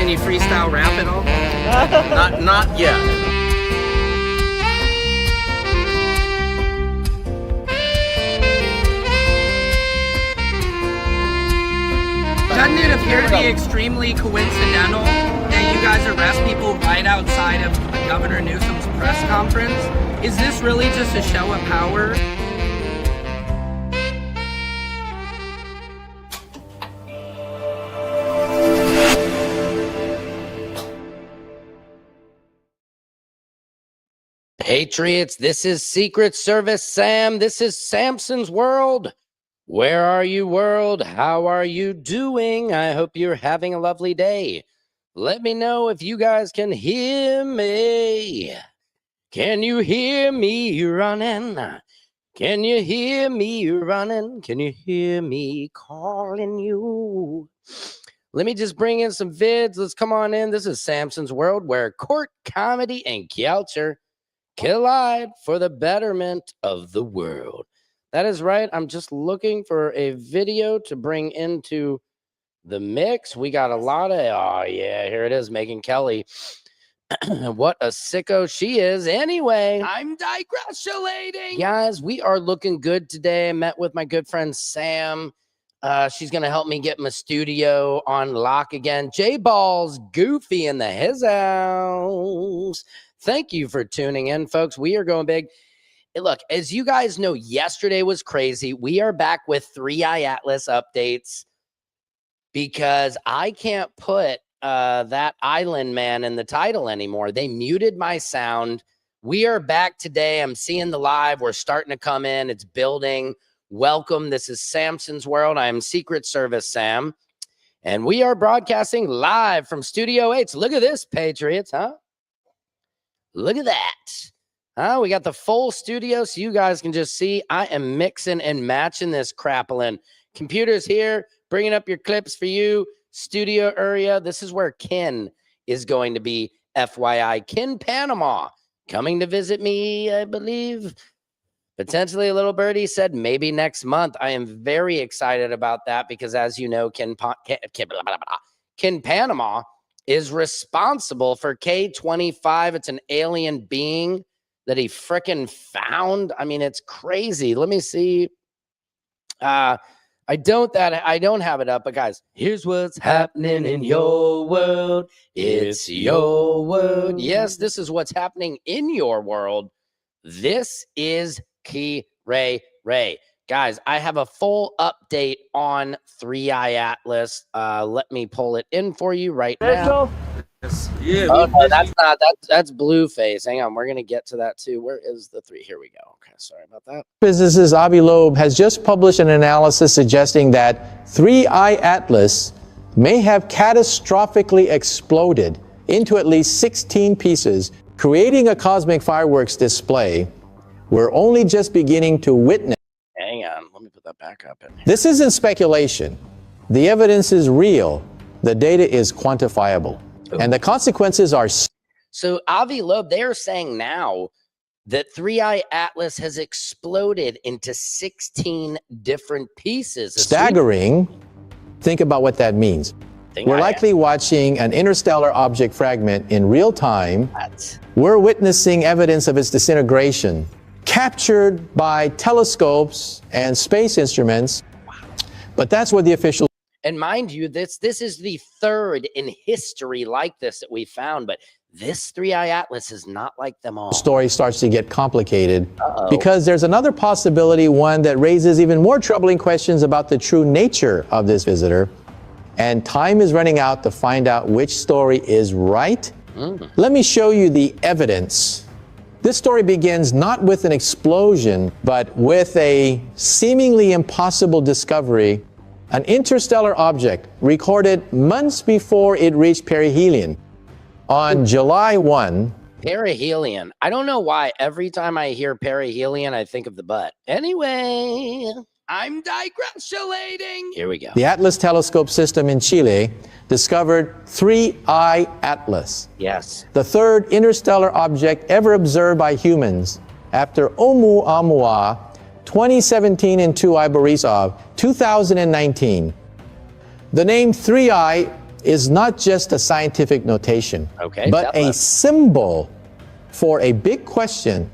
Can you freestyle rap at all? Not yet. Doesn't it appear to be extremely coincidental that you guys arrest people right outside of Governor Newsom's press conference? Is this really just a show of power? Patriots, this is Secret Service Sam. This is Samson's World. Where are you, world? How are you doing? I hope you're having a lovely day. Let me know if you guys can hear me. Can you hear me running? Can you hear me running? Can you hear me calling you? Let me just bring in some vids. Let's come on in. This is Samson's World, where court, comedy, and culture collide for the betterment of the world. That is right. I'm just looking for a video to bring into the mix. We got a lot of, oh yeah, here it is, Megan Kelly. What a sicko she is. Anyway, I'm digressulating. guys, we are looking good today. I met with my good friend Sam. She's going to help me get my studio on lock again. J-Ball's Goofy in the his house. Thank you for tuning in, folks. We are going big. Hey, look, as you guys know, yesterday was crazy. We are back with 3i Atlas updates because I can't put that island man in the title anymore. They muted my sound. We are back today. I'm seeing the live. We're starting to come in. It's building. Welcome. This is Samson's World. I'm Secret Service Sam, and we are broadcasting live from Studio 8. Look at this, Patriots, huh? Look at that. We got the full studio so you guys can just see. I am mixing and matching this crappling. Computers here, bringing up your clips for you. Studio area. This is where Ken is going to be, FYI. Ken Panama coming to visit me, I believe. Potentially a little birdie said maybe next month. I am very excited about that because, as you know, Ken Panama is responsible for K-25. It's an alien being that he frickin' found. I mean, it's crazy. Let me see. I don't have it up, but guys, here's what's happening in your world. It's your world. Yes, this is what's happening in your world. This is Key Ray. Guys, I have a full update on 3i Atlas. Let me pull it in for you right now. Yeah. Oh, no, that's Blueface. Hang on, we're gonna get to that too. Where is the 3? Here we go. Okay, sorry about that. Physicist Avi Loeb has just published an analysis suggesting that 3i Atlas may have catastrophically exploded into at least 16 pieces, creating a cosmic fireworks display we're only just beginning to witness. Hang on, let me put that back up in here. This isn't speculation. The evidence is real. The data is quantifiable. And the consequences are... So Avi Loeb, they are saying now that 3i Atlas has exploded into 16 different pieces. staggering. Think about what that means. We're likely watching an interstellar object fragment in real time. We're witnessing evidence of its disintegration, captured by telescopes and space instruments. But that's what the official... And mind you, this is the third in history like this that we found, but this 3i Atlas is not like them all. Story starts to get complicated because there's another possibility, one that raises even more troubling questions about the true nature of this visitor. And time is running out to find out which story is right. Let me show you the evidence. This story begins not with an explosion, but with a seemingly impossible discovery, an interstellar object recorded months before it reached perihelion. On July 1, Perihelion. I don't know why every time I hear perihelion, I think of the butt. Anyway, I'm digressulating. here we go. the Atlas Telescope System in Chile discovered 3i Atlas, Yes. the third interstellar object ever observed by humans after Oumuamua 2017 and 2i Borisov 2019. The name 3i is not just a scientific notation, Okay, but tell a us. symbol for a big question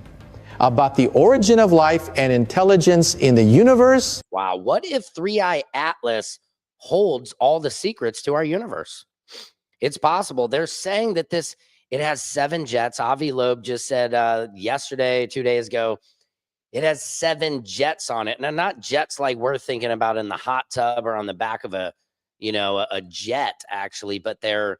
about the origin of life and intelligence in the universe. Wow, what if 3i Atlas holds all the secrets to our universe? It's possible. They're saying that it has 7 jets. Avi Loeb just said yesterday, 2 days ago, it has 7 jets on it. Now, not jets like we're thinking about in the hot tub or on the back of a jet, actually, but they're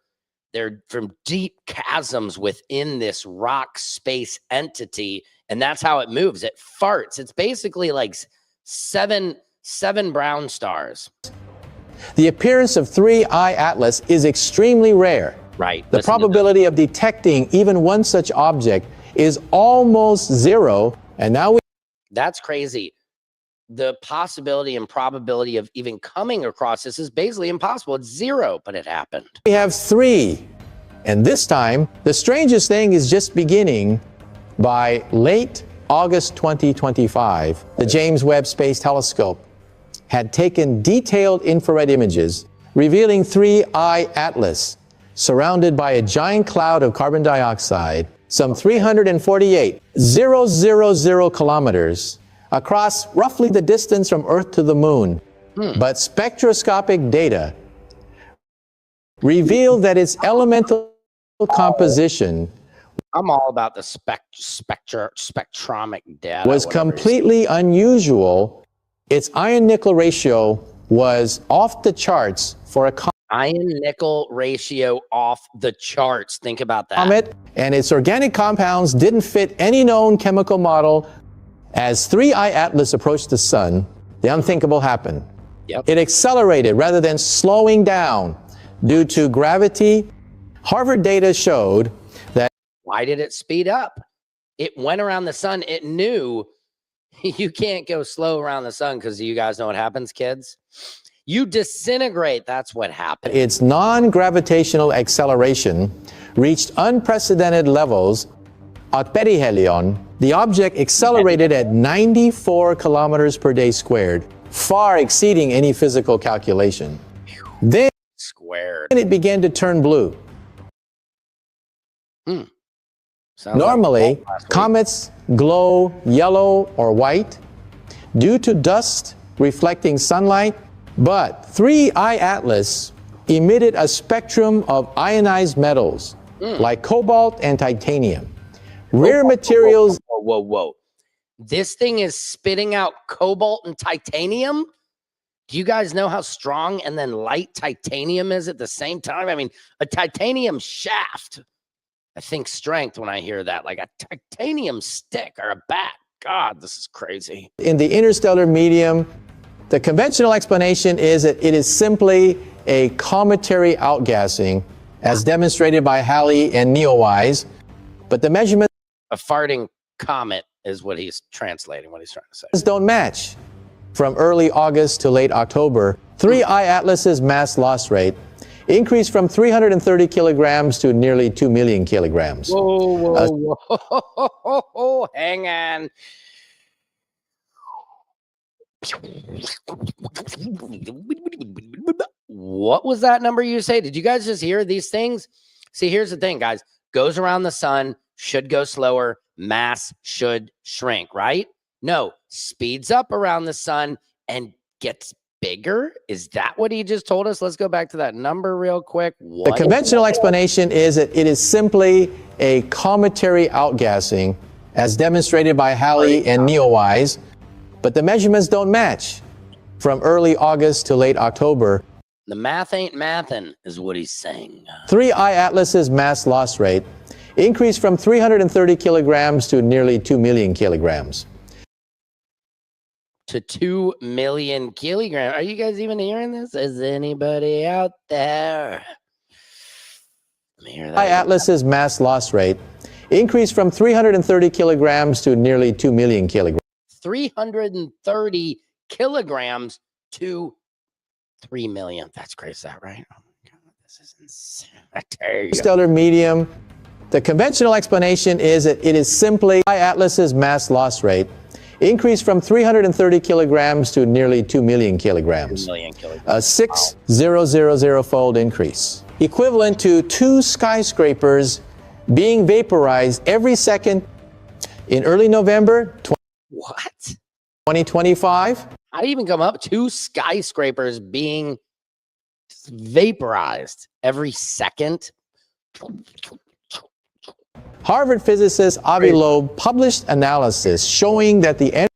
from deep chasms within this rock space entity, and that's how it moves. It farts. It's basically like seven brown stars. The appearance of 3i Atlas is extremely rare. Right. The probability of detecting even one such object is almost zero, and now that's crazy. The possibility and probability of even coming across this is basically impossible. It's zero, but it happened. we have 3. And this time, the strangest thing is just beginning. By late August 2025, the James Webb Space Telescope had taken detailed infrared images revealing 3i Atlas, surrounded by a giant cloud of carbon dioxide, some 348,000 kilometers across roughly the distance from Earth to the Moon. But spectroscopic data revealed that its elemental composition I'm all about the spectromic data. was completely unusual. Its iron-nickel ratio was off the charts for a iron-nickel ratio off the charts. Think about that. comet, and its organic compounds didn't fit any known chemical model. As 3i Atlas approached the sun, the unthinkable happened. Yep. It accelerated rather than slowing down due to gravity. Harvard data showed that Why did it speed up? It went around the sun. It knew you can't go slow around the sun because you guys know what happens, kids. You disintegrate. That's what happened. its non-gravitational acceleration reached unprecedented levels. At perihelion, the object accelerated at 94 kilometers per day squared, far exceeding any physical calculation. Then Squared. it began to turn blue. Sounds Normally, like last week. comets glow yellow or white due to dust reflecting sunlight, but 3i Atlas emitted a spectrum of ionized metals like cobalt and titanium. Rare materials. Whoa. This thing is spitting out cobalt and titanium? Do you guys know how strong and then light titanium is at the same time? I mean, a titanium shaft. I think strength when I hear that, like a titanium stick or a bat. God, this is crazy. In the interstellar medium, the conventional explanation is that it is simply a cometary outgassing, as demonstrated by Halley and Neowise, but the measurements A farting comet is what he's translating, what he's trying to say. don't match. From early August to late October, 3i Atlas's mass loss rate increased from 330 kilograms to nearly 2 million kilograms. Whoa. Hang on. What was that number you say? Did you guys just hear these things? See, here's the thing, guys. Goes around the sun, should go slower, mass should shrink, right? No, speeds up around the sun and gets bigger. Is that what he just told us? Let's go back to that number real quick. The conventional explanation is that it is simply a cometary outgassing, as demonstrated by Halley and Neowise, but the measurements don't match. From early August to late October, The math ain't mathin', is what he's saying. 3i Atlas's mass loss rate increased from 330 kilograms to nearly 2 million kilograms. To 2 million kilograms. Are you guys even hearing this? Is anybody out there? Let me hear that. 3i Atlas's mass loss rate increased from 330 kilograms to nearly 2 million kilograms. 330 kilograms to 3 million. That's crazy, is that right? Oh my God, this is insane. I tell you. Interstellar medium. The conventional explanation is that it is simply 3i Atlas's mass loss rate increased from 330 kilograms to nearly 2 million kilograms. 2 million kilograms. A 6,000-fold increase. equivalent to 2 skyscrapers being vaporized every second in early November What? 2025. How do you even come up? 2 skyscrapers being vaporized every second. Harvard physicist Avi Loeb published analysis showing that the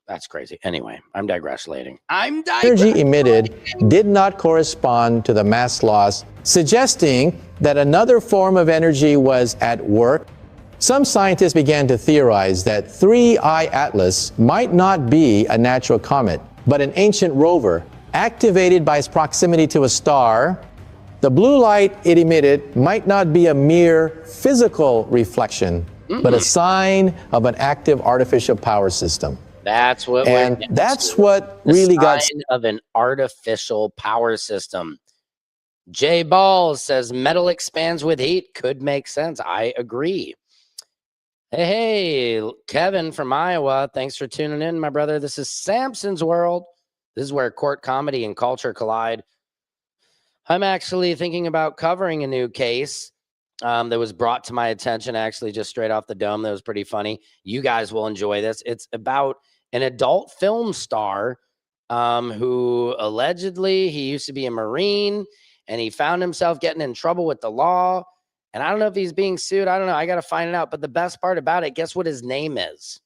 That's crazy. Anyway, I'm digressing. energy emitted did not correspond to the mass loss, suggesting that another form of energy was at work. Some scientists began to theorize that 3I Atlas might not be a natural comet, but an ancient rover activated by its proximity to a star. The blue light it emitted might not be a mere physical reflection, but a sign of an active artificial power system. That's what And that's what really got of an artificial power system. J Balls says metal expands with heat. Could make sense. I agree. Hey, Kevin from Iowa. Thanks for tuning in, my brother. This is Samson's World. This is where court comedy and culture collide. I'm actually thinking about covering a new case that was brought to my attention actually just straight off the dome. That was pretty funny. You guys will enjoy this. It's about an adult film star who allegedly he used to be a Marine and he found himself getting in trouble with the law. And I don't know if he's being sued. I don't know. I got to find it out. But the best part about it, guess what his name is?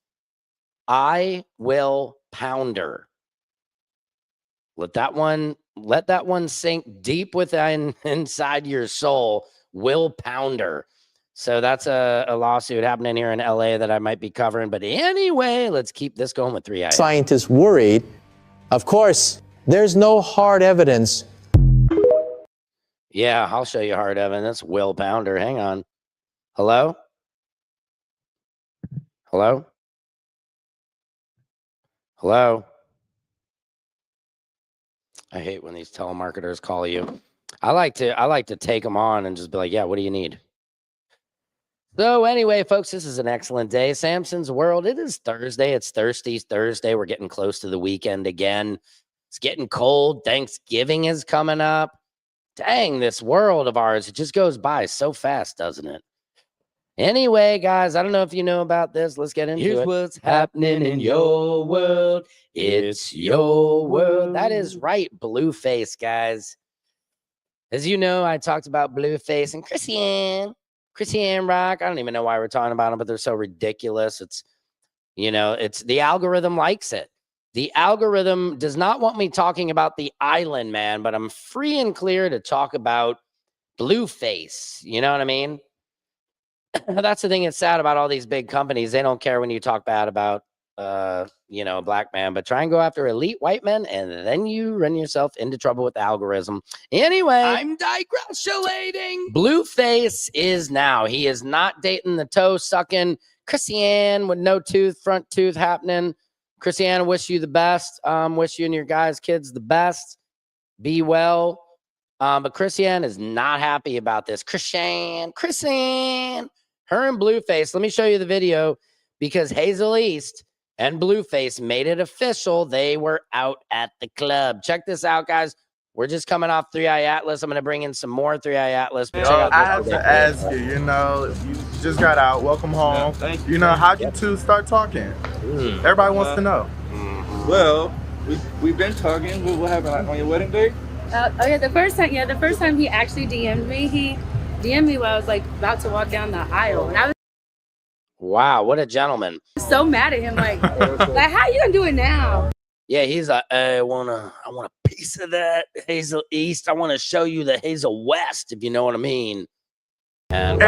I Will Pounder. Let that one sink deep within inside your soul. Will Pounder. So that's a lawsuit happening here in LA that I might be covering. But anyway, let's keep this going with 3i. scientists worried. Of course, there's no hard evidence. Yeah, I'll show you hard evidence. Will Pounder. Hang on. Hello? Hello? Hello? I hate when these telemarketers call you. I like to take them on and just be like, yeah, what do you need? So anyway, folks, this is an excellent day. Samson's World. It is Thursday. It's Thirsty Thursday. We're getting close to the weekend again. It's getting cold. Thanksgiving is coming up. Dang, this world of ours, it just goes by so fast, doesn't it? Anyway, guys, I don't know if you know about this. Let's get into it. Here's what's happening in your world. It's your world. That is right, Blueface, guys. As you know, I talked about Blueface and Christian Rock. I don't even know why we're talking about them, but they're so ridiculous. It's the algorithm likes it. The algorithm does not want me talking about the island, man, but I'm free and clear to talk about Blueface. You know what I mean? That's the thing that's sad about all these big companies. They don't care when you talk bad about, a black man, but try and go after elite white men, and then you run yourself into trouble with the algorithm. Anyway, I'm digressing. Blueface is now. He is not dating the toe-sucking Christiane with no tooth, front tooth happening. Christiane, wish you the best. Wish you and your guys' kids the best. Be well. But Christiane is not happy about this. Christiane, her and Blueface. Let me show you the video because Hazel East and Blueface made it official. They were out at the club. Check this out, guys. We're just coming off 3i Atlas. I'm going to bring in some more 3i Atlas. Yo, I have to ask you, you just got out. Welcome home. Yeah, thank you. How'd you two start talking? Everybody wants to know. Well, we've been talking. What happened on your wedding day? The first time he actually DM'd me, he DM'd me while I was about to walk down the aisle. And I was wow, what a gentleman. so mad at him, like how you gonna do it now? Yeah, he's like, I want a piece of that Hazel East. I want to show you the Hazel West, if you know what I mean. And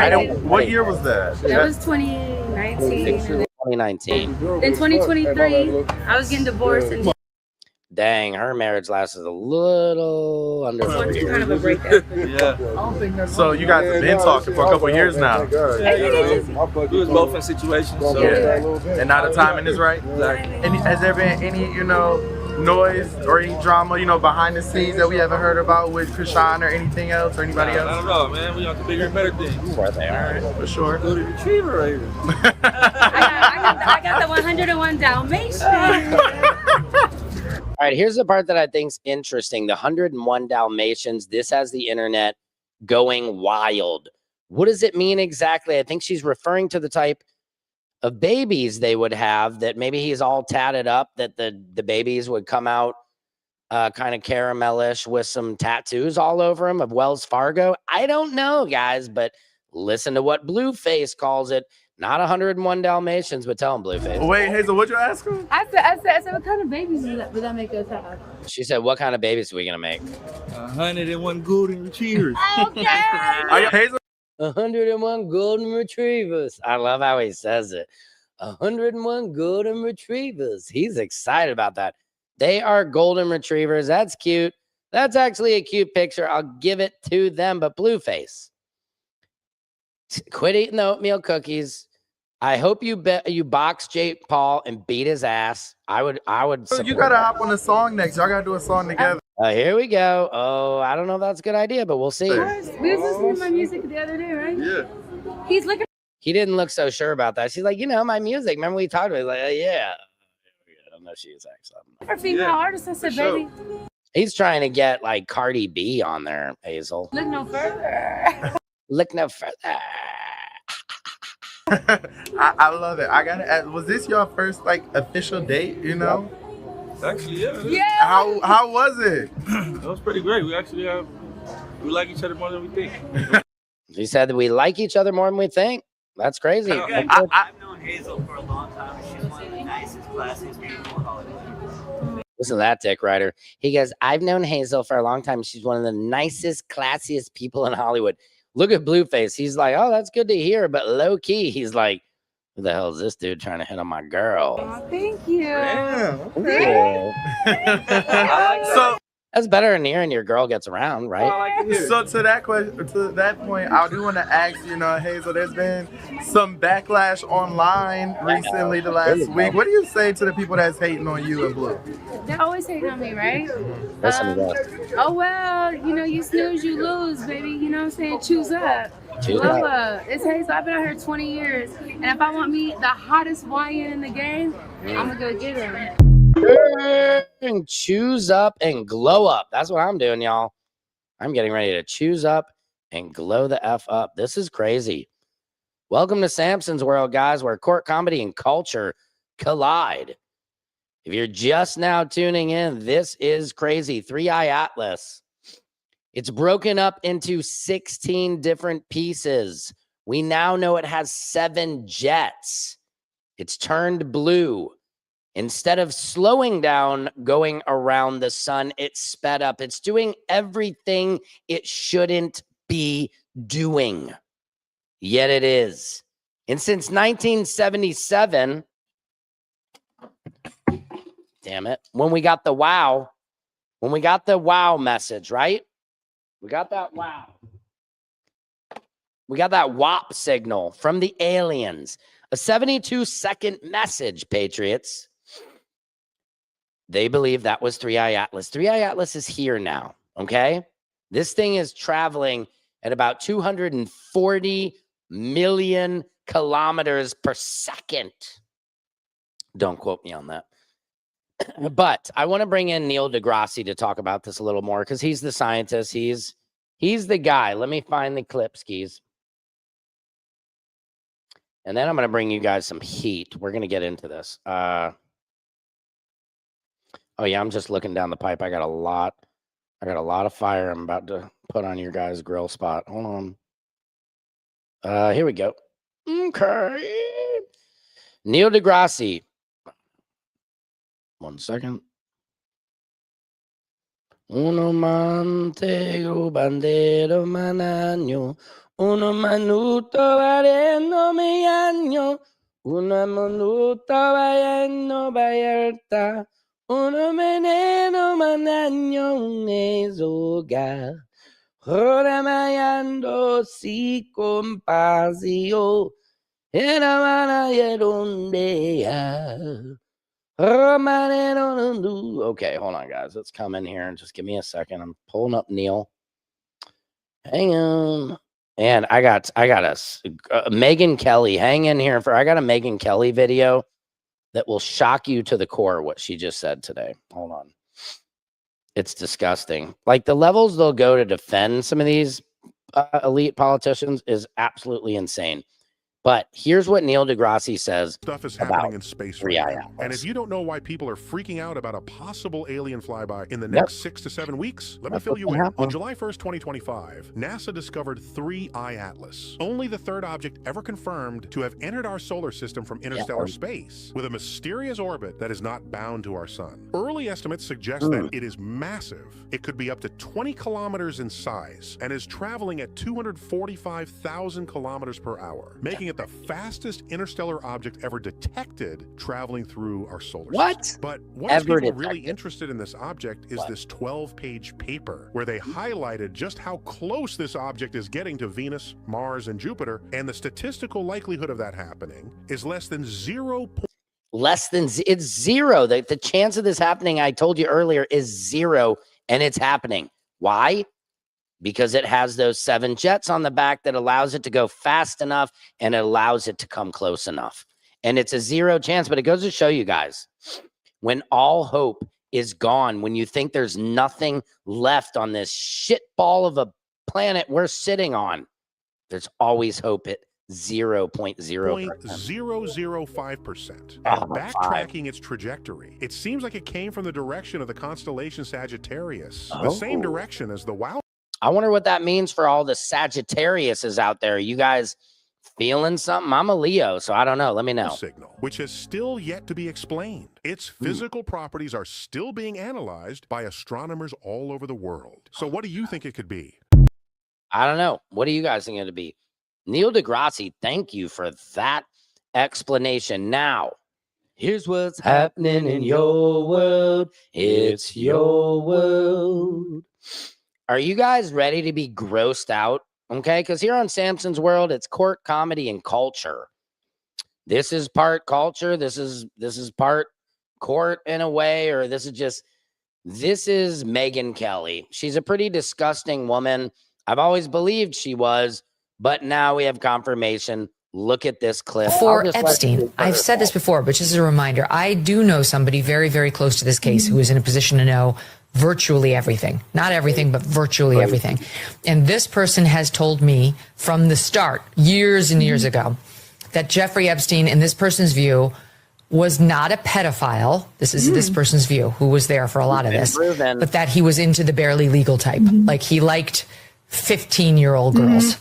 what year was that? That was 2019. 2019. Then 2023, I was getting divorced. And dang, her marriage lasted a little under 4 years. Kind of a breakup. Yeah. So you guys have been talking for a couple years now. We was both in situations. So. Yeah. And now the timing is right. Has there been any, noise or any drama, behind the scenes that we haven't heard about with Krishan or anything else or anybody else? Not at all, man. We got the bigger and better things. Right there. All right, for sure. Go to the retriever right here. I got the 101 Dalmatians. All right, here's the part that I think's interesting. The 101 Dalmatians. This has the internet going wild. What does it mean exactly? I think she's referring to the type of babies they would have, that maybe he's all tatted up, that the babies would come out kind of caramelish with some tattoos all over him of Wells Fargo. I don't know, guys, but listen to what Blueface calls it. Not 101 Dalmatians, but tell him, Blueface. Wait, Hazel, what'd you ask him? I said, what kind of babies would that make us have? She said, what kind of babies are we going to make? 101 golden retrievers. Okay. Hazel? 101 golden retrievers. I love how he says it. 101 golden retrievers. He's excited about that. They are golden retrievers. That's cute. That's actually a cute picture. I'll give it to them. But Blueface, quit eating the oatmeal cookies. I hope you box Jake Paul and beat his ass. I would. So you gotta hop on the song next. Y'all gotta do a song together. Here we go. Oh, I don't know if that's a good idea, but we'll see. We was listening to my music the other day, right? Yeah. He's looking. He didn't look so sure about that. She's like, my music. Remember we talked about it? He's like, yeah. I don't know if she was actually. For female artist, I said, baby. He's trying to get like Cardi B on there, Hazel. Look no further. Look no further. I love it. I gotta ask, was this your first like official date, you know? Actually, yeah. Yeah. How was it? That was pretty great. We actually we like each other more than we think. He said that we like each other more than we think. That's crazy. I've known Hazel for a long time. She's one of the nicest, classiest people in Hollywood. Listen to that, Dick Ryder. He goes, I've known Hazel for a long time. She's one of the nicest, classiest people in Hollywood. Look at Blueface. He's like, oh, that's good to hear. But low key, he's like, who the hell is this dude trying to hit on my girl? Oh, thank you. Yeah. Okay. So that's better than hearing your girl gets around, right? So to that question, to that point, I do want to ask, Hazel, there's been some backlash online recently the last week. What do you say to the people that's hating on you and Blue? They're always hating on me, right? Listen to that. Oh, well, you snooze, you lose, baby. You know what I'm saying? Choose up. Choose Love up. up. It's Hazel. I've been out here 20 years. And if I want me the hottest YN in the game, I'm going to go get her. And choose up and glow up. That's what I'm doing, y'all. I'm getting ready to choose up and glow the F up. This is crazy. Welcome to Samson's world, guys, where court comedy and culture collide. If you're just now tuning in, this is crazy. 3i Atlas. It's broken up into 16 different pieces. We now know it has 7 jets. It's turned blue. Instead of slowing down, going around the sun, it's sped up. It's doing everything it shouldn't be doing. Yet it is. And since 1977, damn it, when we got the wow message, right? We got that wow. We got that WAP signal from the aliens. A 72-second message, Patriots. They believe that was 3i Atlas. 3i Atlas is here now, okay? This thing is traveling at about 240 million kilometers per second. Don't quote me on that. But I want to bring in Neil deGrasse to talk about this a little more because he's the scientist. He's the guy. Let me find the clip, skis. And then I'm going to bring you guys some heat. We're going to get into this. Oh yeah, I'm just looking down the pipe. I got a lot of fire I'm about to put on your guys' grill spot. Hold on. Here we go. Okay. Neil deGrasse. 1 second. Uno mantego bandero managno. Uno minuto vareno mi año. Uno minuto vayendo bayerta. Uno meneno managno un esoga. Ora mayando si compasio. Era manayerondea. Okay, hold on, guys. Let's come in here and just give me a second. I'm pulling up Neil. Hang on. And I got a Megyn Kelly. Hang in here I got a Megyn Kelly video that will shock you to the core what she just said today. Hold on. It's disgusting. Like the levels they'll go to defend some of these elite politicians is absolutely insane. But here's what Neil deGrasse says. Stuff is about happening in space right now. Atlas. And if you don't know why people are freaking out about a possible alien flyby in the next 6 to 7 weeks, let me fill you in. On July 1st, 2025, NASA discovered 3 I-Atlas, only the third object ever confirmed to have entered our solar system from interstellar space, with a mysterious orbit that is not bound to our sun. Early estimates suggest that it is massive. It could be up to 20 kilometers in size and is traveling at 245,000 kilometers per hour, making it the fastest interstellar object ever detected traveling through our solar system. But what has people really interested in this object is this 12-page paper where they highlighted just how close this object is getting to Venus, Mars, and Jupiter, and the statistical likelihood of that happening is less than 0. It's zero. The chance of this happening, I told you earlier, is 0, and it's happening. Why? Because it has those 7 jets on the back that allows it to go fast enough and it allows it to come close enough. And it's a 0 chance, but it goes to show you guys, when all hope is gone, when you think there's nothing left on this shit ball of a planet we're sitting on, there's always hope at 0.005%. Backtracking its trajectory, it seems like it came from the direction of the constellation Sagittarius, the same direction as the WOW. I wonder what that means for all the Sagittariuses out there. You guys feeling something? I'm a Leo, so I don't know. Let me know. Signal, which has still yet to be explained. Its physical properties are still being analyzed by astronomers all over the world. So what do you think it could be? I don't know. What do you guys think it to be? Neil deGrasse, thank you for that explanation. Now, here's what's happening in your world. It's your world. Are you guys ready to be grossed out? Okay, because here on Samson's World, it's court, comedy, and culture. This is part culture. This is part court in a way, or this is Megyn Kelly. She's a pretty disgusting woman. I've always believed she was, but now we have confirmation. Look at this clip. For Epstein, I've said this before, but just as a reminder, I do know somebody very, very close to this case who is in a position to know virtually everything. Not everything, but virtually everything. And this person has told me from the start, years and years ago, that Jeffrey Epstein, in this person's view, was not a pedophile. This is this person's view, who was there for a lot of this, but that he was into the barely legal type. Like he liked 15-year-old girls.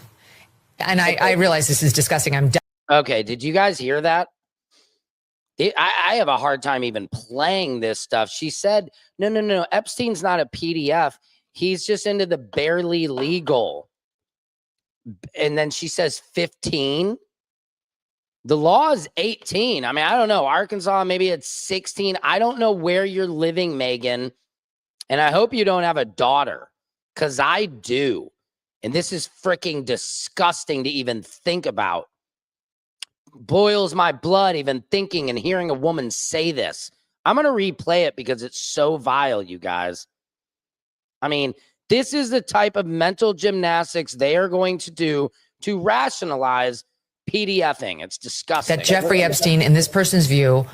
And I realize this is disgusting. Okay, did you guys hear that? I have a hard time even playing this stuff. She said, no, Epstein's not a PDF. He's just into the barely legal. And then she says 15. The law is 18. I mean, I don't know. Arkansas, maybe it's 16. I don't know where you're living, Megan. And I hope you don't have a daughter, because I do. And this is freaking disgusting to even think about. Boils my blood even thinking and hearing a woman say this. I'm going to replay it because it's so vile, you guys. I mean, this is the type of mental gymnastics they are going to do to rationalize PDFing. It's disgusting. That Jeffrey Epstein, in this person's view,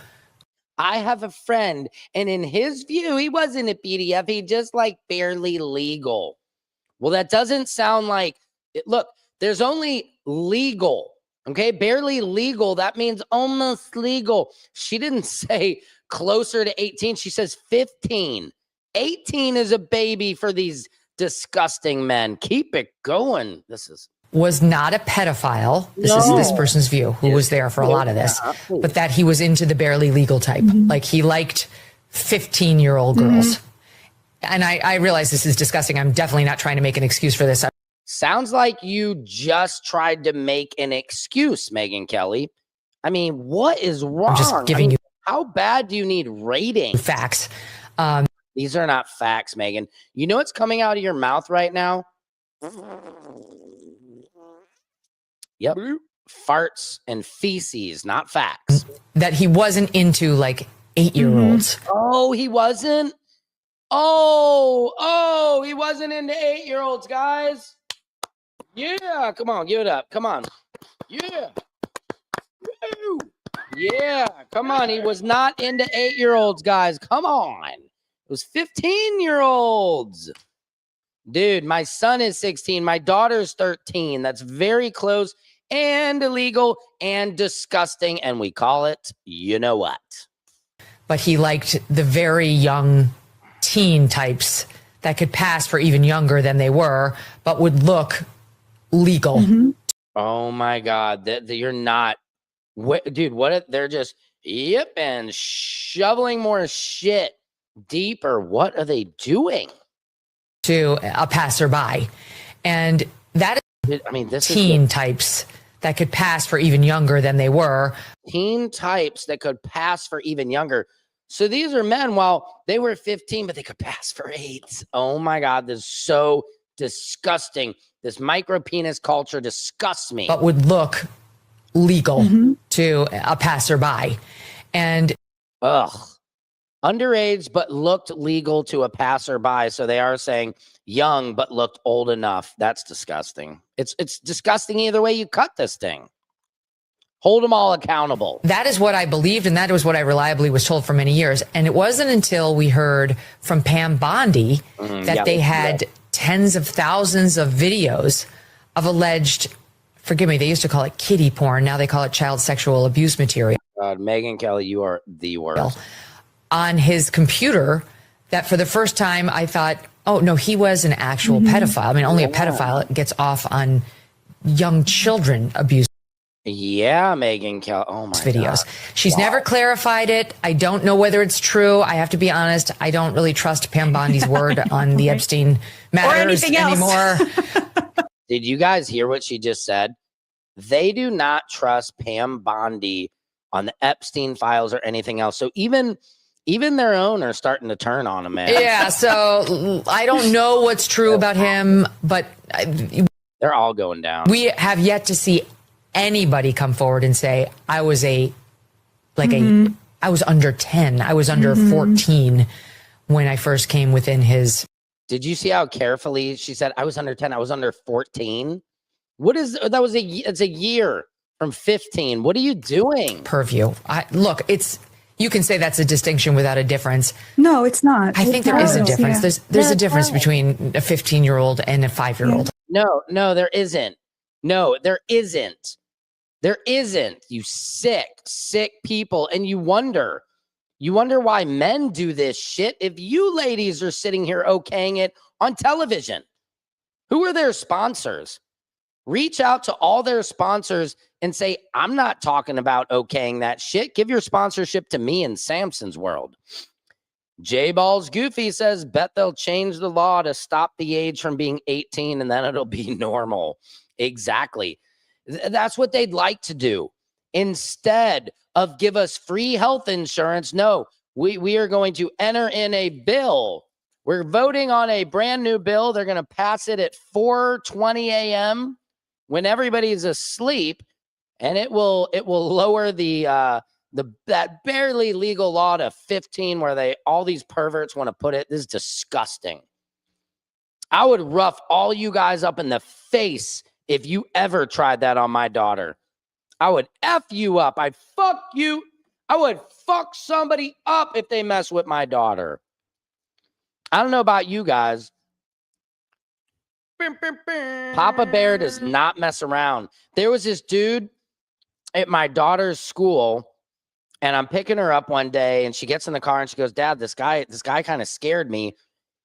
I have a friend, and in his view, he wasn't a PDF. He just like barely legal. Well, that doesn't sound like it. Look, there's only legal. Okay, barely legal. That means almost legal. She didn't say closer to 18. She says 15. 18 is a baby for these disgusting men. Keep it going. Was not a pedophile. This is this person's view, who was there for a lot of this, but that he was into the barely legal type. Like he liked 15-year-old girls. And I realize this is disgusting. I'm definitely not trying to make an excuse for this. Sounds like you just tried to make an excuse, Megyn Kelly. I mean, what is wrong? I'm just giving you. How bad do you need ratings? Facts. These are not facts, Megan. You know what's coming out of your mouth right now? Yep. Farts and feces, not facts. That he wasn't into like 8-year-olds. Oh, he wasn't? Oh, he wasn't into 8-year-olds, guys. Yeah, come on, give it up. Come on. Yeah. Woo. Yeah, come on. He was not into 8-year-olds, guys. Come on. It was 15-year-olds. Dude, my son is 16. My daughter's 13. That's very close and illegal and disgusting. And we call it, you know what? But he liked the very young teen types that could pass for even younger than they were, but would look legal. Oh my God. You're not, dude, they're just, yep, and shoveling more shit deeper. What are they doing? To a passerby. And that is, I mean, this teen types that could pass for even younger than they were. Teen types that could pass for even younger. So these are men, while they were 15, but they could pass for 8. Oh my God, this is so disgusting. This micro penis culture disgusts me. But would look legal to a passerby. And underage, but looked legal to a passerby. So they are saying young, but looked old enough. That's disgusting. It's disgusting either way you cut this thing. Hold them all accountable. That is what I believed, and that was what I reliably was told for many years. And it wasn't until we heard from Pam Bondi that they had tens of thousands of videos of alleged, forgive me, they used to call it kiddie porn. Now they call it child sexual abuse material. God, Megyn Kelly, you are the worst. On his computer, that for the first time I thought, oh, no, he was an actual pedophile. I mean, only a pedophile gets off on young children abuse. Yeah, Megyn Kelly. Oh my videos. God. She's never clarified it. I don't know whether it's true. I have to be honest. I don't really trust Pam Bondi's word on the Epstein matters anymore. Did you guys hear what she just said? They do not trust Pam Bondi on the Epstein files or anything else. So even their own are starting to turn on him, man. Yeah. So I don't know what's true about him, but they're all going down. We have yet to see anybody come forward and say, I was I was under 10. I was under 14 when I first came within his. Did you see how carefully she said, I was under 10, I was under 14? What is that? It's a year from 15. What are you doing? Purview. Look, you can say that's a distinction without a difference. No, it's not. I think there is a difference. Yeah. There's a difference between a 15-year-old and a 5-year-old. No, there isn't. No, there isn't. There isn't. You sick people. And you wonder why men do this shit. If you ladies are sitting here okaying it on television, who are their sponsors? Reach out to all their sponsors and say, I'm not talking about okaying that shit. Give your sponsorship to me in Samson's world. J Balls Goofy says, bet they'll change the law to stop the age from being 18 and then it'll be normal. Exactly. That's what they'd like to do. Instead of give us free health insurance, no, we are going to enter in a bill. We're voting on a brand new bill. They're going to pass it at 4:20 a.m. when everybody's asleep, and it will lower that barely legal law to 15, where all these perverts want to put it. This is disgusting. I would rough all you guys up in the face if you ever tried that on my daughter. I would F you up. I'd fuck you. I would fuck somebody up if they mess with my daughter. I don't know about you guys. Papa Bear does not mess around. There was this dude at my daughter's school, and I'm picking her up one day, and she gets in the car and she goes, Dad, this guy kind of scared me.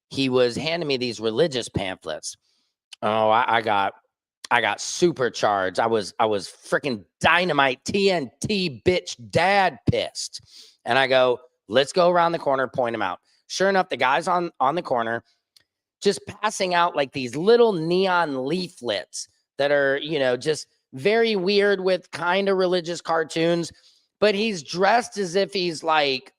He was handing me these religious pamphlets. Oh, I got supercharged. I was freaking dynamite TNT bitch dad pissed. And I go, let's go around the corner, point him out. Sure enough, the guy's on the corner just passing out like these little neon leaflets that are, just very weird with kind of religious cartoons, but he's dressed as if he's like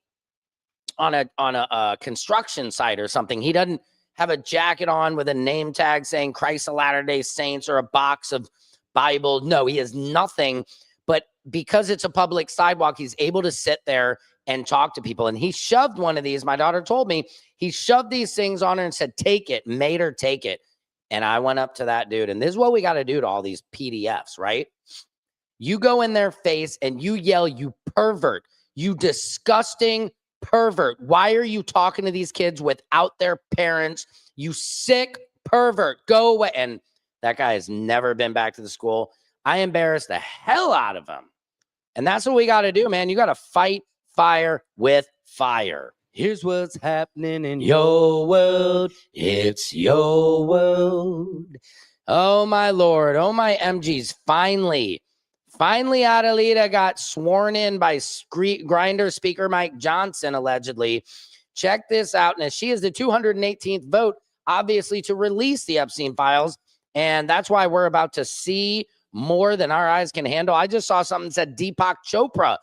on a construction site or something. He doesn't have a jacket on with a name tag saying Christ of Latter-day Saints or a box of Bible. No, he has nothing. But because it's a public sidewalk, he's able to sit there and talk to people. And he shoved one of these. My daughter told me he shoved these things on her and said, take it, made her take it. And I went up to that dude. And this is what we got to do to all these PDFs, right? You go in their face and you yell, you pervert, you disgusting pervert. Why are you talking to these kids without their parents? You sick pervert, go away. And that guy has never been back to the school. I embarrassed the hell out of him. And that's what we got to do, man. You got to fight fire with fire. Here's what's happening in your world. It's your world. Oh, my Lord. Oh, my MGs. Finally, Adelita got sworn in by Grindr Speaker Mike Johnson, allegedly. Check this out. Now, she is the 218th vote, obviously, to release the Epstein files. And that's why we're about to see more than our eyes can handle. I just saw something that said Deepak Chopra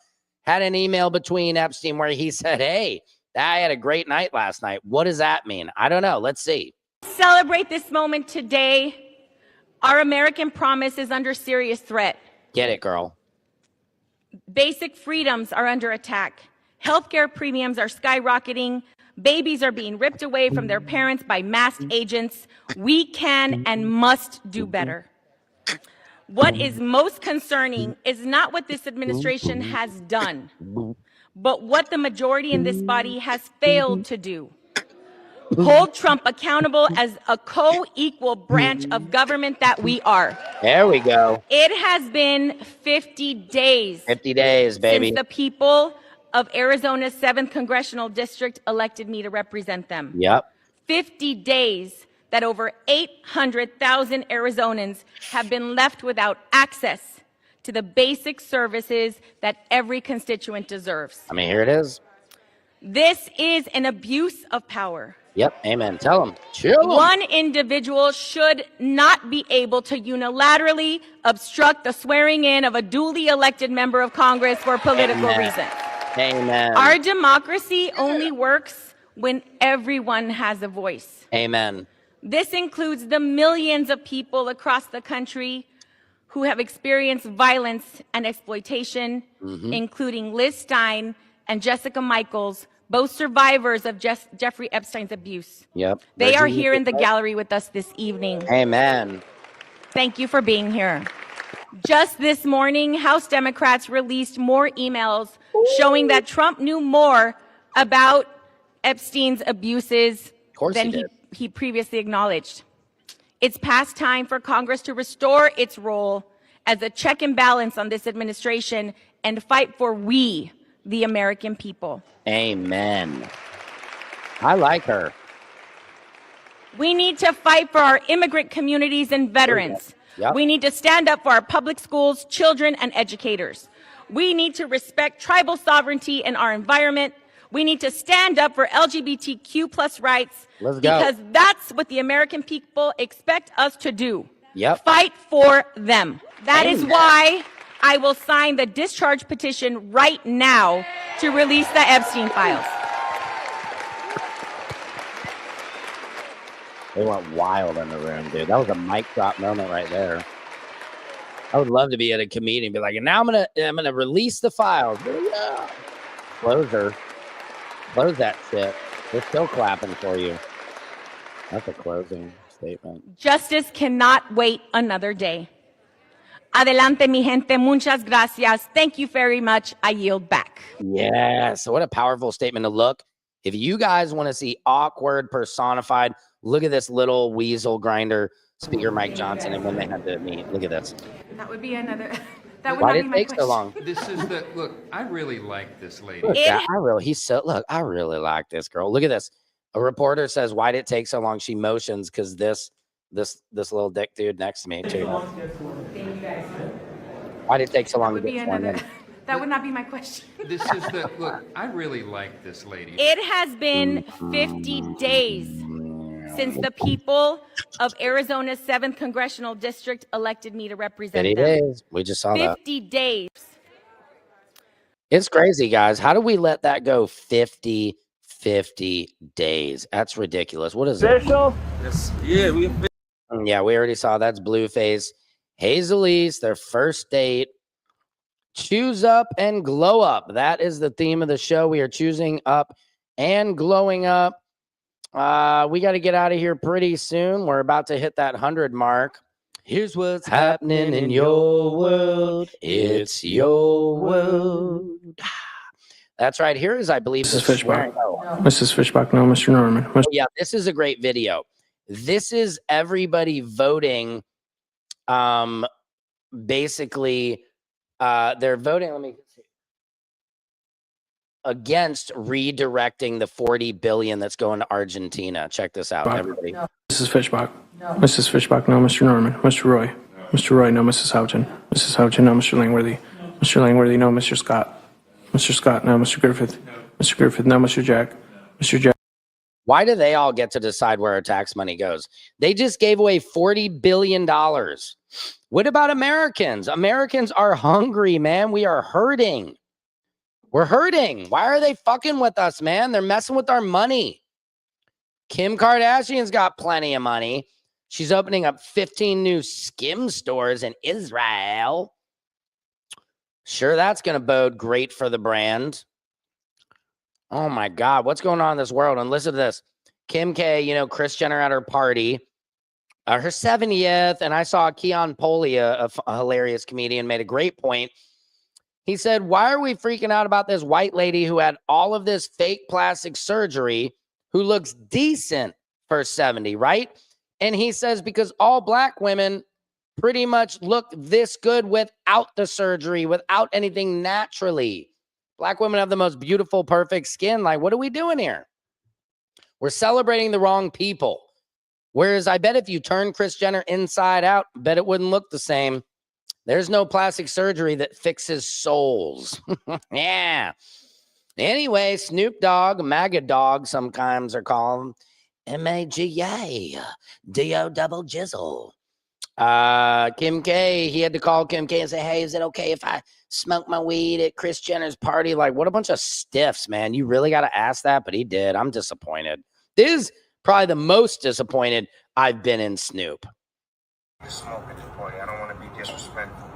had an email between Epstein where he said, hey, I had a great night last night. What does that mean? I don't know. Let's see. Celebrate this moment today. Our American promise is under serious threat. Get it, girl. Basic freedoms are under attack. Healthcare premiums are skyrocketing. Babies are being ripped away from their parents by masked agents. We can and must do better. What is most concerning is not what this administration has done, but what the majority in this body has failed to do. Hold Trump accountable as a co-equal branch of government that we are. There we go. It has been 50 days. 50 days, baby. Since the people of Arizona's 7th Congressional District elected me to represent them. Yep. 50 days that over 800,000 Arizonans have been left without access to the basic services that every constituent deserves. I mean, here it is. This is an abuse of power. Yep. Amen. Tell them. Chill 'em. One individual should not be able to unilaterally obstruct the swearing in of a duly elected member of Congress for political reasons. Amen. Our democracy only works when everyone has a voice. Amen. This includes the millions of people across the country who have experienced violence and exploitation, including Liz Stein and Jessica Michaels, both survivors of Jeffrey Epstein's abuse. Yep. They are here in the gallery with us this evening. Amen. Thank you for being here. Just this morning, House Democrats released more emails showing that Trump knew more about Epstein's abuses than he previously acknowledged. It's past time for Congress to restore its role as a check and balance on this administration and fight for we, the American people. Amen. I like her. We need to fight for our immigrant communities and veterans. Yep. We need to stand up for our public schools, children, and educators. We need to respect tribal sovereignty in our environment. We need to stand up for LGBTQ plus rights. Let's go. Because that's what the American people expect us to do. Yep. Fight for them. That is Amen. why I will sign the discharge petition right now to release the Epstein files. They went wild in the room, dude. That was a mic drop moment right there. I would love to be at a comedian and be like, and now I'm gonna release the files. Yeah. Close that shit. They're still clapping for you. That's a closing statement. Justice cannot wait another day. Adelante, mi gente. Muchas gracias. Thank you very much. I yield back. Yeah. So what a powerful statement to look. If you guys want to see awkward personified, look at this little weasel grinder Speaker Mike Johnson and when they had to meet. Look at this. That would be another. That would Why not did be it my take question. so long? This is the look. I really like this lady. Look, I really like this girl. Look at this. A reporter says, "Why did it take so long?" She motions because this little dick dude next to me too. Why did it take so long to That would be get sworn in? another. That would not be my question. This is the look. I really like this lady. It has been 50 days since the people of Arizona's 7th Congressional District elected me to represent 50 them. days. We just saw that. 50 days. It's crazy, guys. How do we let that go 50 days? That's ridiculous. What is it? Yes. Yeah, we Yeah, we already saw that's Blueface. Hazel East, their first date. Choose up and glow up. That is the theme of the show. We are choosing up and glowing up. We got to get out of here pretty soon. We're about to hit that 100 mark. Here's what's happening in your world. It's your world. That's right. Here is, I believe, Mrs. Fishbach. Mrs. Fishbach, no, Mr. Norman. Yeah, this is a great video. This is everybody voting. Basically, they're voting. Let me see. Against redirecting the $40 billion that's going to Argentina. Check this out, everybody. No. Mrs. Fishbach. No. Mrs. Fishbach, no. Mr. Norman. Mr. Roy. No. Mr. Roy, no. Mrs. Houghton. Mrs. Houghton, no. Mr. Langworthy. No. Mr. Langworthy, no. Mr. Scott. Mr. Scott, no. Mr. Griffith. No. Mr. Griffith, no. Mr. Jack. Mr. Jack. Why do they all get to decide where our tax money goes? They just gave away $40 billion. What about Americans? Americans are hungry, man. We are hurting. We're hurting. Why are they fucking with us, man? They're messing with our money. Kim Kardashian's got plenty of money. She's opening up 15 new skim stores in Israel. Sure, that's going to bode great for the brand. Oh my God, what's going on in this world? And listen to this. Kim K, Kris Jenner at her party, her 70th, and I saw Keon Polia, a hilarious comedian, made a great point. He said, why are we freaking out about this white lady who had all of this fake plastic surgery who looks decent for 70, right? And he says, because all black women pretty much look this good without the surgery, without anything naturally. Black women have the most beautiful, perfect skin. Like, what are we doing here? We're celebrating the wrong people. Whereas I bet if you turn Kris Jenner inside out, I bet it wouldn't look the same. There's no plastic surgery that fixes souls. Yeah. Anyway, Snoop Dogg, MAGA Dog, sometimes are called MAGA, D-O double jizzle. Kim K, he had to call Kim K and say, hey, is it okay if I smoke my weed at Kris Jenner's party? Like, what a bunch of stiffs, man. You really got to ask that, but he did. I'm disappointed. This is probably the most disappointed I've been in Snoop. Smoke at the party. I don't want to be disrespectful.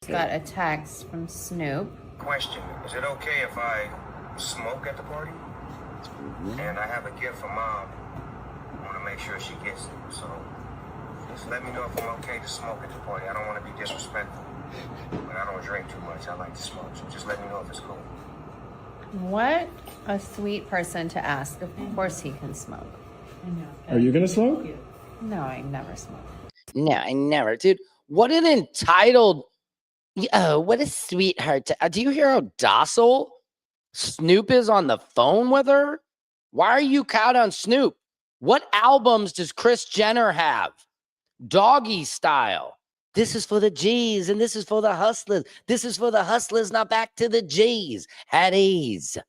Got a text from Snoop. Question, is it okay if I smoke at the party? And I have a gift for Mom. I want to make sure she gets it. So just let me know if I'm okay to smoke at the party. I don't want to be disrespectful. But I don't drink too much. I like to smoke. So just let me know if it's cool. What a sweet person to ask. Of course he can smoke. Are you going to smoke? No, I never smoke. No, I never. Dude, what an entitled... Oh, what a sweetheart. Do you hear how docile Snoop is on the phone with her? Why are you caught on Snoop? What albums does Kris Jenner have? Doggy Style. This is for the G's and this is for the hustlers. This is for the hustlers, now back to the G's. At ease.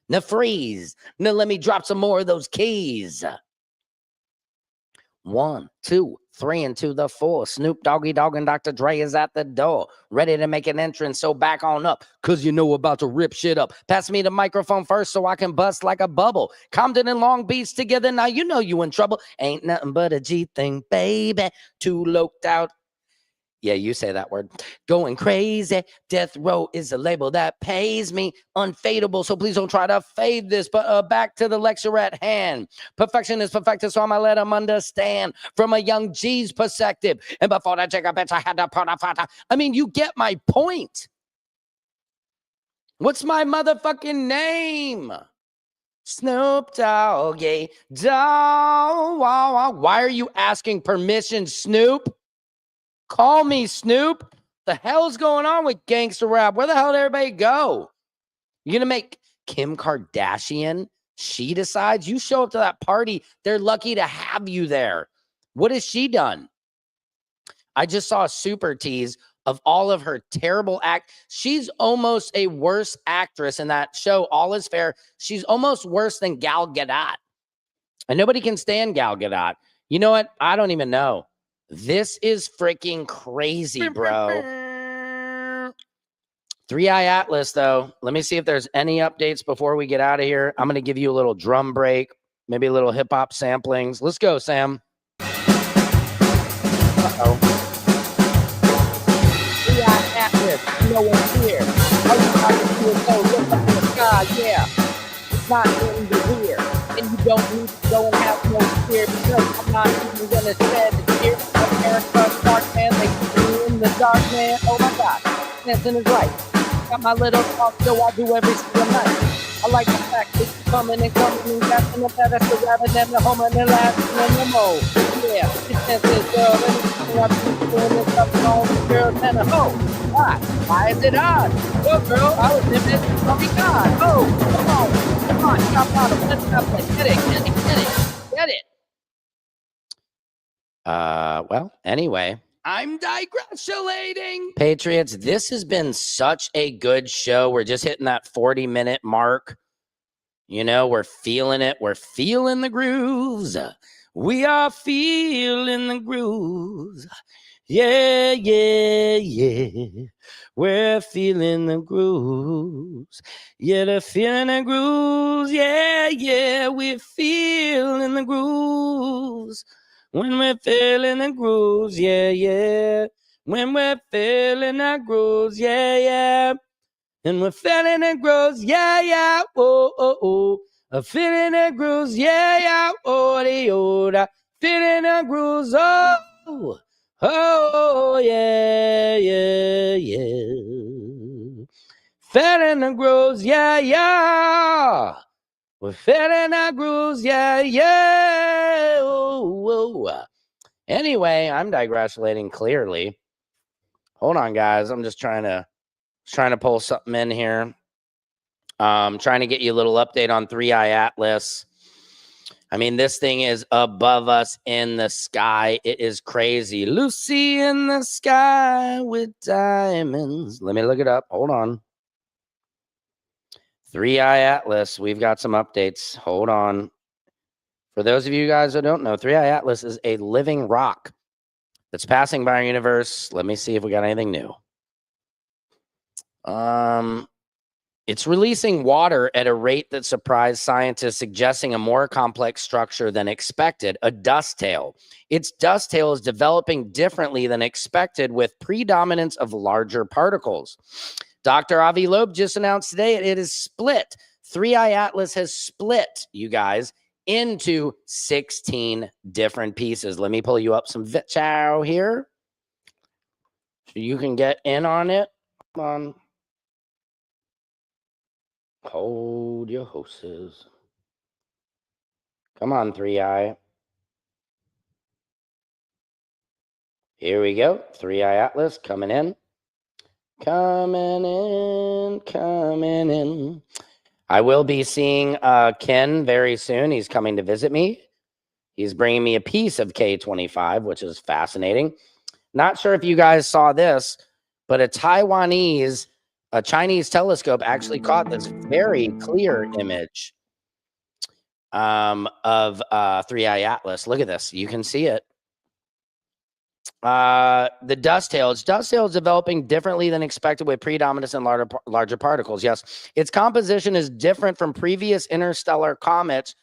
Now freeze. Now let me drop some more of those keys. 1, 2, 3, and to the 4. Snoop Doggy Dogg and Dr. Dre is at the door, ready to make an entrance, so back on up, cause you know about to rip shit up. Pass me the microphone first so I can bust like a bubble. Compton and Long Beach together, now you know you in trouble. Ain't nothing but a G thing, baby. Too loked out. Yeah, you say that word. Going crazy. Death Row is a label that pays me. Unfadable, so please don't try to fade this. But back to the lecture at hand. Perfection is perfected, so I'ma let them understand from a young G's perspective. And before that, Jacob, I had to put a photo. I mean, you get my point. What's my motherfucking name? Snoop Doggy Dogg. Why are you asking permission, Snoop? Call me, Snoop. The hell's going on with gangster rap? Where the hell did everybody go? You're going to make Kim Kardashian? She decides? You show up to that party, they're lucky to have you there. What has she done? I just saw a super tease of all of her terrible act. She's almost a worse actress in that show, All Is Fair. She's almost worse than Gal Gadot. And nobody can stand Gal Gadot. You know what? I don't even know. This is freaking crazy, bro. 3i Atlas, though. Let me see if there's any updates before we get out of here. I'm going to give you a little drum break, maybe a little hip-hop samplings. Let's go, Sam. Uh-oh. 3i Atlas, no one's here. All you talking to is go look up in the sky, yeah. It's not in the rear. And you don't need to go and have no fear because I'm not even going to shed a tear. America, dark man, they keep me in the dark, man. Oh my God, Samson is right. Got my little talk, so I do every single night. I like the fact that you coming and that's in the better rather than the home and the last and the mo. Yeah, it's this girl and it's doing this up and all the girls and a hoe. Why is it odd? Yo, girl, I was in this. Oh my God. Oh, come on, stop out of let's stop it. Get it. Well, anyway, I'm digressulating. Patriots, this has been such a good show. We're just hitting that 40-minute mark. You know, we're feeling it. We're feeling the grooves. We are feeling the grooves. Yeah. We're feeling the grooves. Yeah, they're feeling the grooves. Yeah. We're feeling the grooves. When we're feeling the grooves, yeah. When we're feeling the grooves, yeah. And we're feeling the grooves, yeah. Oh. A feeling the grooves, yeah. Oh, feeling the grooves, oh, yeah. Feeling the grooves, yeah. We're feeling the grooves, yeah. Oh. Anyway, I'm digressulating clearly. Hold on, guys. I'm just trying to pull something in here. Trying to get you a little update on 3i Atlas. I mean, this thing is above us in the sky. It is crazy. Lucy in the sky with diamonds. Let me look it up. Hold on. 3i Atlas. We've got some updates. Hold on. For those of you guys who don't know, 3i Atlas is a living rock that's passing by our universe. Let me see if we got anything new. It's releasing water at a rate that surprised scientists, suggesting a more complex structure than expected, a dust tail. Its dust tail is developing differently than expected with predominance of larger particles. Dr. Avi Loeb just announced today it is split. 3i Atlas has split, you guys, into 16 different pieces. Let me pull you up some VitChow here so you can get in on it. Come on. Hold your horses. Come on, 3i. Here we go. 3i Atlas coming in. Coming in. I will be seeing Ken very soon. He's coming to visit me. He's bringing me a piece of K25, which is fascinating. Not sure if you guys saw this, but a Chinese telescope actually caught this very clear image of 3i Atlas. Look at this. You can see it. The dust tail. Its dust tail is developing differently than expected with predominance in larger particles. Yes, its composition is different from previous interstellar comets,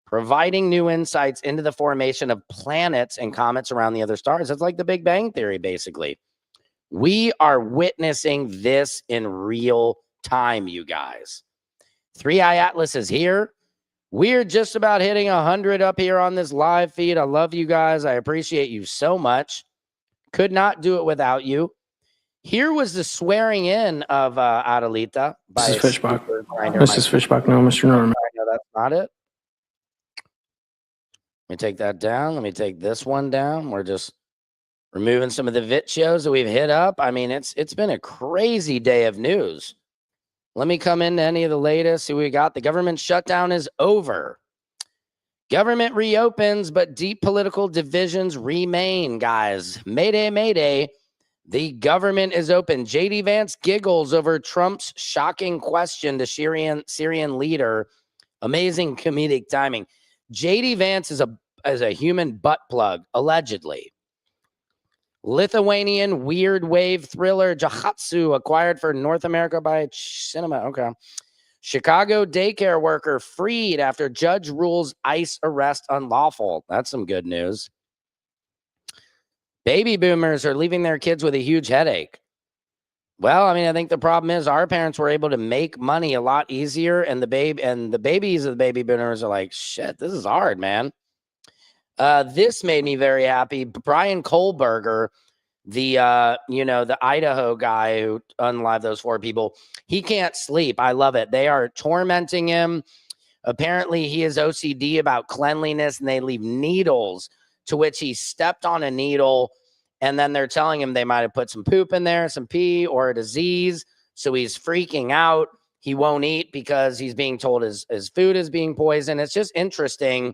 providing new insights into the formation of planets and comets around the other stars. It's like the Big Bang Theory, basically. We are witnessing this in real time, you guys. 3i Atlas is here. We're just about hitting 100 up here on this live feed. I love you guys. I appreciate you so much. Could not do it without you. Here was the swearing in of Adelita. Mrs. Fishbach. Mrs. Fishbach, no, Mr. Norman. No, that's not it. Let me take that down. Let me take this one down. We're just removing some of the VIT shows that we've hit up. I mean, it's been a crazy day of news. Let me come into any of the latest. See what we got. The government shutdown is over. Government reopens, but deep political divisions remain, guys. Mayday, mayday. The government is open. J.D. Vance giggles over Trump's shocking question to Syrian leader. Amazing comedic timing. J.D. Vance is a human butt plug, allegedly. Lithuanian weird wave thriller Jahatsu acquired for North America by Cinema. Okay. Chicago daycare worker freed after judge rules ICE arrest unlawful. That's some good news. Baby boomers are leaving their kids with a huge headache. Well, I mean, I think the problem is our parents were able to make money a lot easier, and the babies of the baby boomers are like, shit, this is hard, man. This made me very happy. Brian Kohlberger, the Idaho guy who unalived those 4 people, he can't sleep. I love it. They are tormenting him. Apparently, he is OCD about cleanliness, and they leave needles, to which he stepped on a needle, and then they're telling him they might have put some poop in there, some pee, or a disease. So he's freaking out. He won't eat because he's being told his food is being poisoned. It's just interesting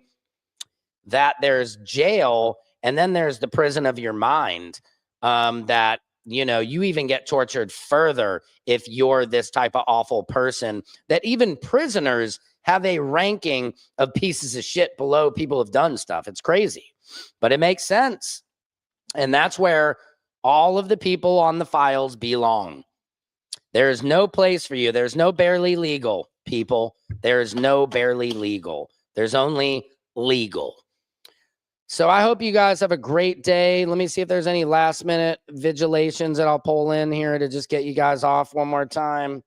that there's jail, and then there's the prison of your mind, that you even get tortured further if you're this type of awful person, that even prisoners have a ranking of pieces of shit below people who've done stuff. It's crazy, but it makes sense. And that's where all of the people on the files belong. There's no place for you. There's no barely legal, people. There's no barely legal. There's only legal. So I hope you guys have a great day. Let me see if there's any last minute vigilations that I'll pull in here to just get you guys off one more time.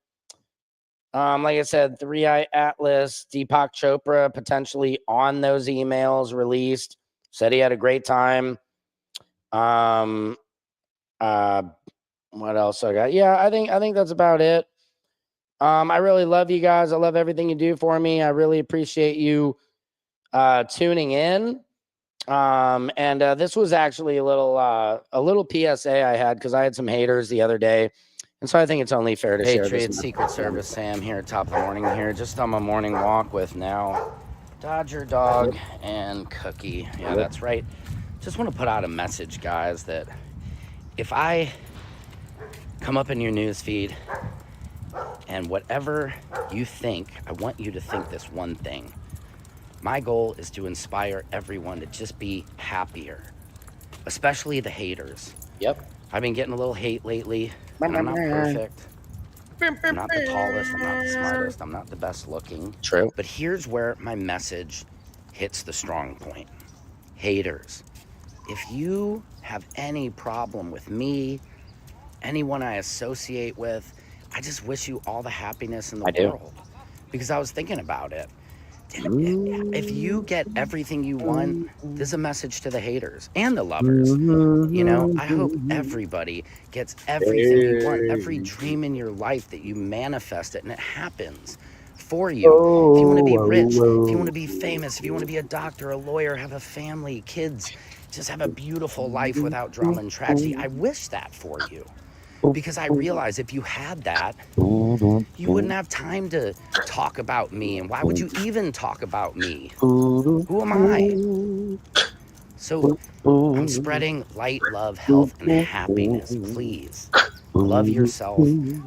Like I said, 3i Atlas, Deepak Chopra potentially on those emails released. Said he had a great time. What else I got? Yeah, I think that's about it. I really love you guys. I love everything you do for me. I really appreciate you tuning in. And this was actually a little PSA I had because I had some haters the other day. And so I think it's only fair to share this. Patriot Secret Service Sam here, top of the morning here, just on my morning walk with now Dodger Dog and Cookie. Yeah, that's right. Just want to put out a message, guys, that if I come up in your news feed and whatever you think, I want you to think this one thing. My goal is to inspire everyone to just be happier, especially the haters. Yep. I've been getting a little hate lately, and I'm not perfect. I'm not the tallest, I'm not the smartest, I'm not the best looking. True. But here's where my message hits the strong point. Haters, if you have any problem with me, anyone I associate with, I just wish you all the happiness in the world. Because I was thinking about it. If you get everything you want, there's a message to the haters and the lovers. I hope everybody gets everything you want, every dream in your life, that you manifest it and it happens for you. If you want to be rich, if you want to be famous, if you want to be a doctor, a lawyer, have a family, kids, just have a beautiful life without drama and tragedy. I wish that for you. Because I realize if you had that, you wouldn't have time to talk about me. And why would you even talk about me? Who am I? So I'm spreading light, love, health, and happiness. Please love yourself.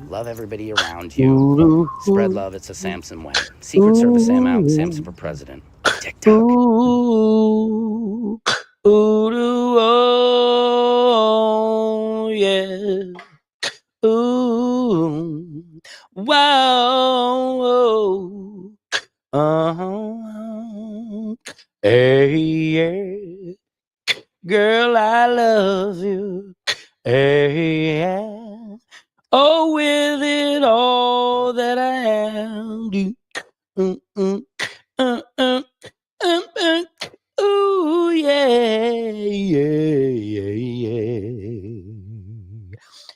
Love everybody around you. Spread love. It's a Samson way. Secret Service Sam out. Samson for president. TikTok. Oh, yeah. Ooh, wow, hey, yeah, girl, I love you, hey, yeah, oh, with it all that I am, ooh, yeah.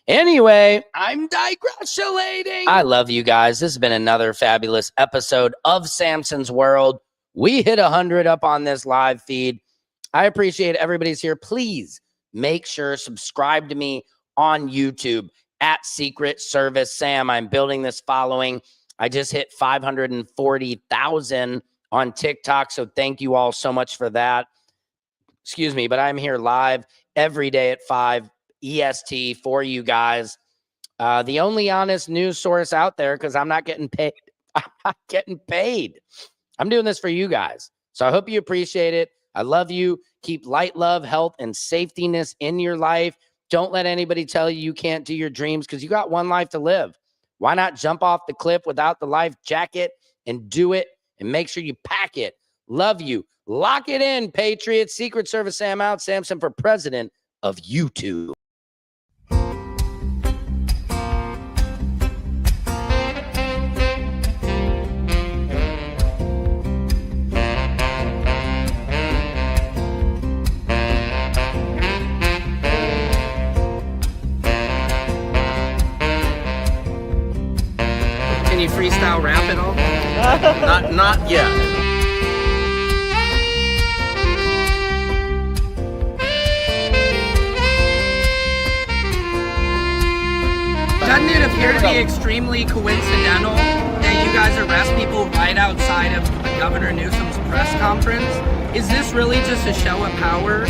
Anyway, I'm digressulating. I love you guys. This has been another fabulous episode of Samson's World. We hit 100 up on this live feed. I appreciate everybody's here. Please make sure subscribe to me on YouTube at Secret Service Sam. I'm building this following. I just hit 540,000 on TikTok, so thank you all so much for that. Excuse me, but I'm here live every day at 5 EST for you guys. The only honest news source out there, because I'm not getting paid. I'm not getting paid. I'm doing this for you guys. So I hope you appreciate it. I love you. Keep light, love, health, and safetyness in your life. Don't let anybody tell you you can't do your dreams, because you got one life to live. Why not jump off the cliff without the life jacket and do it, and make sure you pack it. Love you. Lock it in, Patriots. Secret Service Sam out. Samson for president of YouTube. freestyle rap at all? Not yet. Doesn't it appear to be extremely coincidental that you guys arrest people right outside of Governor Newsom's press conference? Is this really just a show of power?